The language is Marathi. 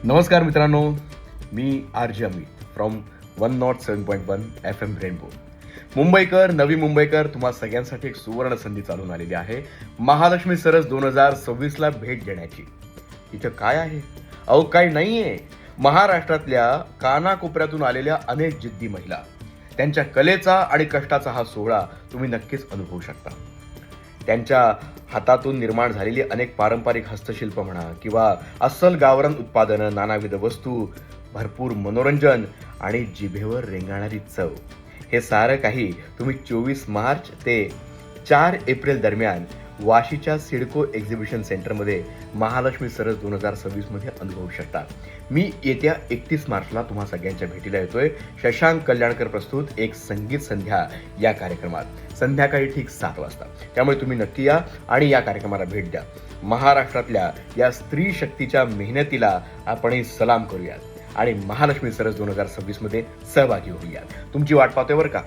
नमस्कार मित्रांनो, मी RJ. Amit from 107.1 FM Rainbow. मुंबईकर, नवी मुंबईकर, तुम्हा सगळ्यांसाठी एक सुवर्ण संधी चालून आलेली आहे. महालक्ष्मी सरस 2026ला भेट देण्याची. इथं काय आहे? अहो काही नाहीये. महाराष्ट्रातल्या कानाकोपऱ्यातून आलेल्या अनेक जिद्दी महिला, त्यांच्या कलेचा आणि कष्टाचा हा सोहळा तुम्ही नक्कीच अनुभवू शकता. त्यांच्या हातातून निर्माण झालेली अनेक पारंपरिक हस्तशिल्प म्हणा किंवा अस्सल गावरान उत्पादनं, नानाविध वस्तू, भरपूर मनोरंजन आणि जिभेवर रेंगाळणारी चव, हे सारं काही तुम्ही 24 मार्च ते 4 एप्रिल दरम्यान वाशीच्या सिडको एक्झिबिशन सेंटरमध्ये महालक्ष्मी सरस 2026मध्ये अनुभवू शकता. मी येत्या 31 मार्चला तुम्हा सगळ्यांच्या भेटीला येतोय. शशांक कल्याणकर प्रस्तुत एक संगीत संध्या या कार्यक्रमात संध्याकाळी ठीक 7 वाजता. त्यामुळे तुम्ही नक्की या आणि या कार्यक्रमाला भेट द्या. महाराष्ट्रातल्या या स्त्री शक्तीच्या मेहनतीला आपणही सलाम करूयात आणि महालक्ष्मी सरस 2026मध्ये सहभागी होऊयात. तुमची वाट पाहतोय बरं का.